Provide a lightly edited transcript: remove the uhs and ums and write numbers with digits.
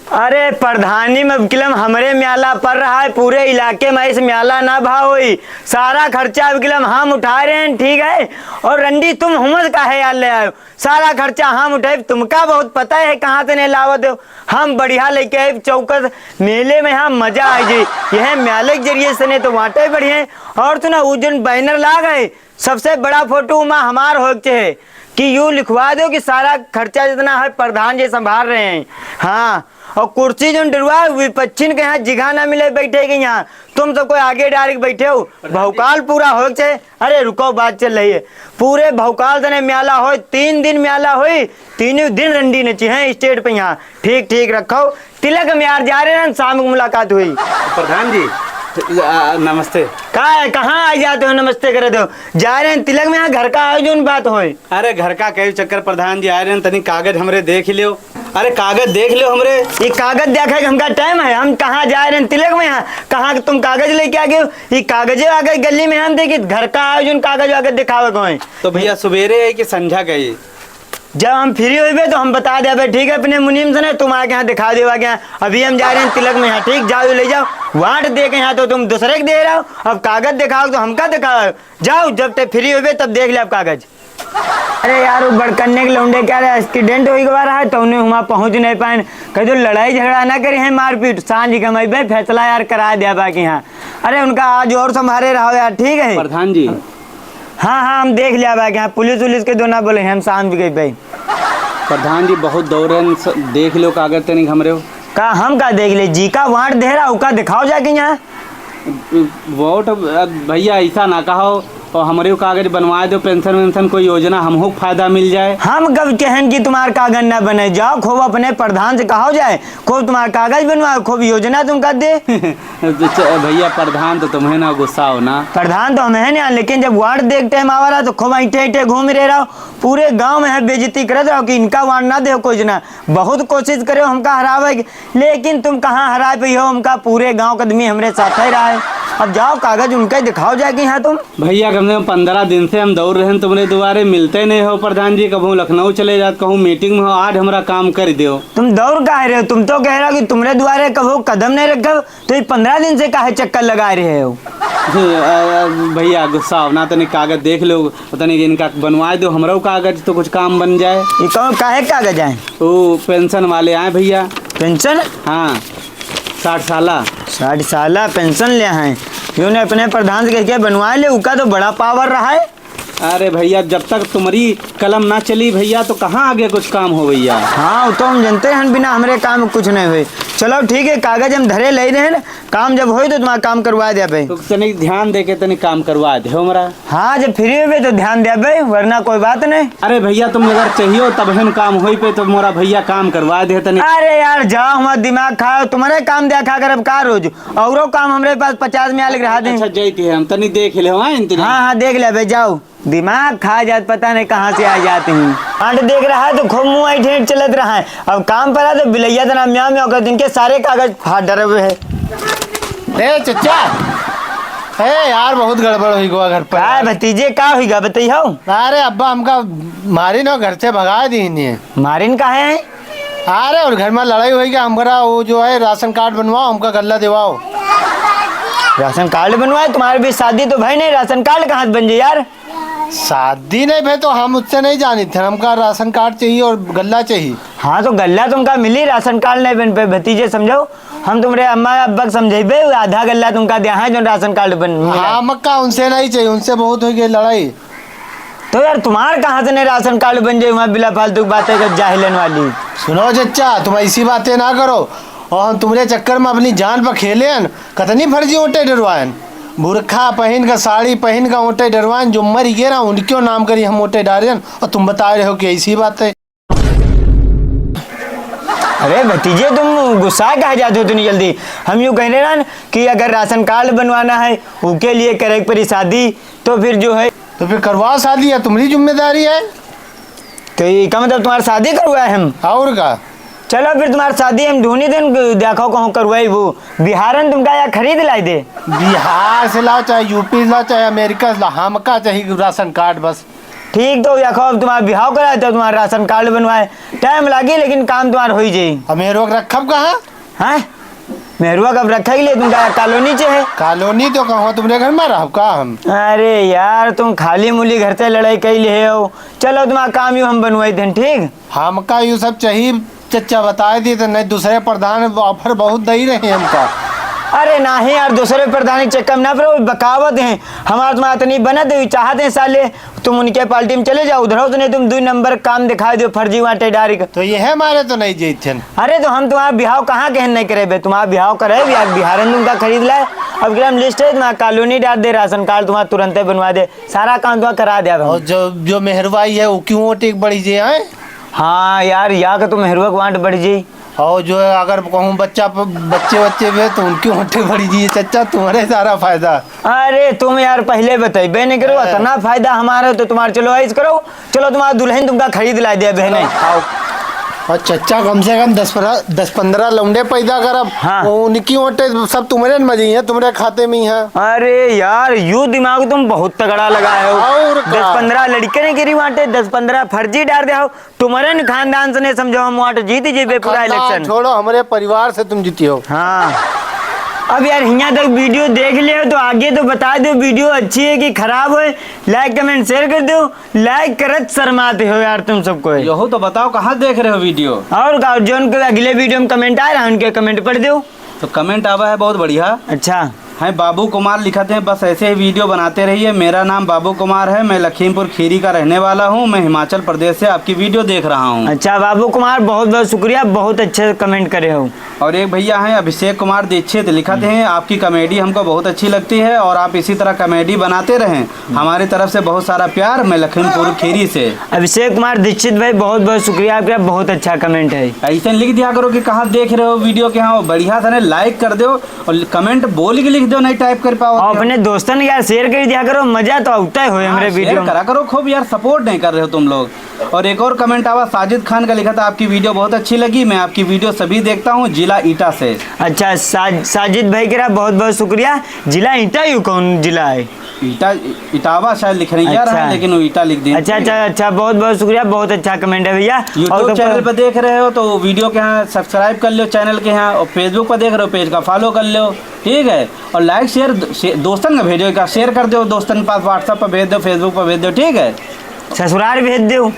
अरे प्रधानी में किलम हमरे म्याला पड़ रहा है, पूरे इलाके में इस म्याला ना भाव हुई, सारा खर्चा किलम हम उठा रहे हैं, ठीक है। और रंडी तुम हुमस का है यार ले आयो, सारा खर्चा हम उठाए, तुमका बहुत पता है कहाँ से नहीं लावत हो। हम बढ़िया लेके आए चौकस मेले में, यहाँ मजा आ जाए, यह म्याले के जरिए से नहीं तो वाटे बढ़िया। और तो ना उस दिन बैनर ला गए, सबसे बड़ा फोटो में हमार हो है कि यूँ लिखवा दो कि सारा खर्चा जितना है प्रधान जी संभाल रहे हैं। हाँ, और कुर्सी जो डरवा विपक्षिन के यहाँ जगह ना मिले बैठे के यहाँ, तुम तो कोई आगे डायरेक्ट बैठे हो, भौकाल पूरा हो जाए। अरे रुको, बात चल रही है, पूरे भौकाल तने म्याला हो, 3 दिन म्याला हो, तीनों दिन रंडी नची है स्टेट पे यहाँ। ठीक ठीक रखो, तिलक में यार जा रहे हैं, शाम को मुलाकात हुई। प्रधान जी नमस्ते। कहाँ आ जाते हो, नमस्ते करे दो, जा रहे हैं तिलक में, यहाँ घर का आयोजन बात हो। अरे घर का कई चक्कर प्रधान जी आ रहे हैं, तनी कागज हमरे देख लियो। अरे कागज देख लो हमरे। ये कागज देखा हमका टाइम है, हम कहाँ जा रहे हैं तिलक में, यहाँ कहाँ तुम कागज लेके आ गए। ये कागजे आ गए गली में, हम देखिए घर का आयोजन कागज आगे दिखावे गए। तो भैया सवेरे है कि संझा गई? जब हम फ्री हुए तो हम बता दे, ठीक है अपने मुनीम से, तुम आके यहाँ दिखा दे आगे, अभी हम जा रहे हैं तिलक में यहाँ, ठीक, जाओ ले जाओ, वाट दे के यहाँ तो तुम दूसरे के दे रहे हो, अब कागज दिखाओ तो हमका दिखाओ, जाओ जब तक फ्री हुए तब देख ले आप कागज। अरे यार वो बड़कन्ने के लौंडे क्या रहे, एक्सीडेंट हो रहा है तो उन्हें वहाँ पहुँच नहीं पाए, कहीं तो लड़ाई झगड़ा ना करे हैं, मारपीट, सांझ कमाई भाई फैसला यार करा दिया बाकी यहाँ। अरे उनका आज और संभाले रहो यार, ठीक है प्रधान जी। हाँ हाँ हम देख लिया बाकी यहाँ, पुलिस के दो ना बोले, हम शांत भी गए भाई। प्रधान जी बहुत दौड़न, देख लो कागज तो नहीं घमरे हो का, हम का देख ले, जी का वाट दे रहा उका दिखाओ जाके यहाँ। वोट भैया ऐसा ना कहो, और हमारे कागज बनवा दो, पेंशन वेंशन कोई योजना हमको फायदा मिल जाए। हम कब कहन की तुम्हारा कागज ना बने, जाओ खूब अपने प्रधान से कहो जाए, खूब तुम्हारा कागज बनवाओ, खूब योजना तुम कर दे। भैया प्रधान तो तुम्हें ना गुस्सा हो ना, प्रधान तो हमें है ना, लेकिन जब वार्ड देख टाइम आवा रहा तो खूब ऐठे घूम रहे रहो, पूरे गांव में है बेइज्जती कर रहे हो कि इनका वार्ड ना दे कोई जना, बहुत कोशिश करे हमका हरावे, लेकिन तुम कहाँ हरा पे हो, हमका पूरे गाँव का आदमी हमारे साथ ही रहा है। अब जाओ कागज उनका दिखाओ जाके यहाँ तुम। भैया कम से कम 15 दिन से हम दौड़ रहे हैं, तुम्हारे दोबारे मिलते नहीं हो प्रधान जी, कभी लखनऊ चले जाते, कहूँ मीटिंग में हो, आज हमारा काम कर दो। तुम दौड़ का रहे हो, तुम तो कह रहे हो कि तुम्हारे द्वारे कभी कदम नहीं रखो, तो ये 15 दिन से काहे चक्कर लगा रहे हो। भैया गुस्सा हो ना, तनी कागज देख लो, तनी इनका बनवा दो हमारा कागज, तो कुछ काम बन जाए। ये कौन काहे कागज आए? वो पेंशन वाले आए भैया। पेंशन? हाँ 60 साल पेंशन ले हैं, उन्हें अपने प्रधान से कह के बनवा ले, उसका तो बड़ा पावर रहा है। अरे भैया जब तक तुम्हारी कलम ना चली भैया तो कहाँ आगे कुछ काम हो भैया। हाँ तो हम जानते हैं, बिना हमारे काम कुछ नहीं हुए। चलो ठीक है, कागज हम धरे ले रहे हैं, काम जब हो तो तुम्हारा काम करवा दिया भाई। तो तनी ध्यान दे के तनी काम करवा दे हमारा। हाँ जब फ्री हुए तो ध्यान दिया भाई, वरना कोई बात नहीं। अरे भैया तुम अगर चाहिए तब हम काम हो पे तो मोरा भैया काम करवा दे तनी। अरे यार जाओ, हमारा दिमाग खाओ, तुम्हारे काम देखा कर अब का रोज, और काम हमारे पास 50 में लग रहा। अच्छा जैती है हम तनी देख ले। हाँ देख ले भाई, जाओ, दिमाग खा जात, पता नहीं कहाँ से आ जाते हैं। आंट देख रहा है तो खूब मुँह ऐठे चलत रहा है, अब काम पर आ तो बिलैया तना म्याँ म्याँ कर, इनके सारे कागज हाथ डरे हुए है। ए चचा, ए यार बहुत गड़बड़ हुई गोवा घर पर। काय भतीजे का हुईगा बताइए। अरे अब्बा हमका मारी ना, घर से भगा दी नहीं। मारिन काहे है? अरे और घर में लड़ाई हुई, हमारा वो जो है राशन कार्ड बनवाओ, हमका गल्ला दिवाओ। राशन कार्ड बनवाए? तुम्हारे भी शादी तो भाई नहीं, राशन कार्ड कहाँ बन जाए यार। शादी नहीं भाई, तो हम उससे नहीं जानी थे, हमका राशन कार्ड चाहिए और गल्ला चाहिए। हाँ तो गल्ला तुमका मिली, राशन कार्ड नहीं बन पे भतीजे, समझो हम तुम्हारे अम्मा अब्बा समझे, आधा गल्ला तुमका दिया है जो राशन कार्ड बन। हाँ मक्का उनसे नहीं चाहिए, उनसे बहुत हो गई लड़ाई। तो यार तुम्हारे कहाँ से नहीं राशन कार्ड बन जाए, वहाँ बिला फालतू बातें कर जाहिलन वाली। सुनो चचा, तुम ऐसी बातें ना करो, और हम तुम्हारे चक्कर में अपनी जान पर खेले, कतनी फर्जी ओटे डरवाएं, बुरखा पहन का, साड़ी पहन का ओटे डरवाएं, जो मर गए ना उनके नाम करी हम ओटे डाले, और तुम बता रहे हो कि ऐसी बात है। अरे भतीजे तुम गुस्सा कहा जाते हो इतनी जल्दी, हम यूँ कह रहे ना कि अगर राशन कार्ड बनवाना है उसके लिए करे परी शादी, तो फिर जो है तो फिर करवाओ शादी, है तुम्हारी जिम्मेदारी है। तो इसका मतलब तुम्हारी शादी करवाए हम? और का चलो फिर तुम्हारी शादी हम ढूंढी दिन देखो कहूँ करवाई, वो बिहारन तुमका या खरीद लाई दे। बिहार से लाओ चाहे यूपी से लाओ चाहे अमेरिका से लाओ, हमका चाहिए राशन कार्ड बस। ठीक तो या अब तुम्हारा बिहाव कराए तो तुम्हारा राशन कार्ड बनवाए टाइम लगे लेकिन काम तुम्हारा हो ही जाए। अब मेरे रोक रखब कहाँ? हैं मेहरुआ कब रखा ही ले तुम कॉलोनी चे है। कॉलोनी तो कहो तुमरे घर में रहो का हम? अरे यार तुम खाली मूली घर से लड़ाई कई ले हो। चलो तुम्हारा काम यू हम बनवाई थे ठीक। हमका यू सब चाहिए चच्चा बताए दी तो नहीं दूसरे प्रधान ऑफर बहुत दे रहे हैं हमका। अरे नहीं यार दूसरे प्रधानी चक्कर ना पर बकावत हैं हमारा तुम्हारा इतनी बनत है चाहते हैं साले तुम उनके पार्टी में चले जाओ उधर हो तो नहीं तुम 2 नंबर काम दिखा दो फर्जी वाटे डायरेक्ट। तो ये है हमारे तो नहीं जीते। अरे तो हम तुम्हारा बिहाव कहाँ कहन नहीं करे बे तुम्हारा बिहाव करे यार बिहारन तुमका खरीद लाए अब ग्राम लिस्ट है तुम्हारा कॉलोनी डाल दे राशन कार्ड तुम्हारा तुरंत बनवा दे सारा काम तुम्हारा करा दिया। और जो मेहरबाई है वो क्यों टिक बड़ी जी है? हाँ यार यहाँ का तो मेहरुआ वांट बढ़ जी। और जो है अगर कहूँ बच्चे भी है तो उनकी होटे बड़ी जी चच्चा तुम्हारे सारा फायदा। अरे तुम यार पहले बताइए नहीं करो इतना फायदा हमारा तो तुम्हारा चलो ऐसे करो चलो तुम्हारा दुल्हन तुमका खरीद ला दिया बहने। और चच्चा कम से कम 10-15 लौंडे पैदा करब। हाँ। उनकी होटे सब तुम्हारे में ही है तुम्हारे खाते में ही है। अरे यार यू दिमाग तुम बहुत तगड़ा लगाए हो। और का? 10-15 लड़के ने गिरी वाटे 10-15 फर्जी डाल दे हो तुम्हारे खानदान से नहीं समझो हम वाट जीत जेबे पूरा इलेक्शन। छोड़ो हमारे परिवार से तुम जीती हो। हाँ अब यार यहाँ तक वीडियो देख लियो तो आगे तो बता दो वीडियो अच्छी है कि खराब है लाइक कमेंट शेयर कर दो। लाइक करत शर्माते हो यार तुम सबको। यहो तो बताओ कहाँ देख रहे हो वीडियो? और जो उनके अगले वीडियो में कमेंट आ रहा है उनके कमेंट पढ़ दो। तो कमेंट आवा है बहुत बढ़िया। अच्छा हैं बाबू कुमार लिखते हैं बस ऐसे ही वीडियो बनाते रहिए। मेरा नाम बाबू कुमार है मैं लखीमपुर खीरी का रहने वाला हूँ। मैं हिमाचल प्रदेश से आपकी वीडियो देख रहा हूँ। अच्छा बाबू कुमार बहुत बहुत शुक्रिया बहुत अच्छे कमेंट करे हो। और एक भैया हैं अभिषेक कुमार दीक्षित लिखते हैं आपकी कॉमेडी हमको बहुत अच्छी लगती है और आप इसी तरह कॉमेडी बनाते रहें। हमारी तरफ से बहुत सारा प्यार। मैं लखीमपुर खीरी से। अभिषेक कुमार दीक्षित भाई बहुत बहुत शुक्रिया आपका बहुत अच्छा कमेंट है। ऐसे लिख दिया करो कि कहाँ देख रहे हो वीडियो के। हाँ बढ़िया से लाइक कर दो और कमेंट बोल के लिख दो नहीं टाइप कर पाओ। और अपने दोस्तों ने यार शेयर कर दिया करो मजा तो आता है हमारे वीडियो करा करो खूब यार सपोर्ट नहीं कर रहे हो तुम लोग। और एक और कमेंट आवा साजिद खान का लिखा था आपकी वीडियो बहुत अच्छी लगी। मैं आपकी वीडियो सभी देखता हूँ जिला ईटा से। अच्छा साजिद भाई करा बहुत बहुत शुक्रिया। जिला ईटा यू कौन जिला है? ईटा इटावा शायद लिख रही अच्छा। है लेकिन वो ईटा लिख दी। अच्छा बहुत बहुत शुक्रिया बहुत अच्छा कमेंट है भैया। यूट्यूब चैनल पर देख रहे हो तो वीडियो के यहाँ सब्सक्राइब कर लो चैनल के यहाँ। और फेसबुक पर देख रहे हो पेज का फॉलो कर लो ठीक है। और लाइक शेयर दोस्तन का भेजो का शेयर कर दो दोस्तन के पास व्हाट्सएप पर भेज दो फेसबुक पर भेज दो ठीक है। ससुराल भेज दो।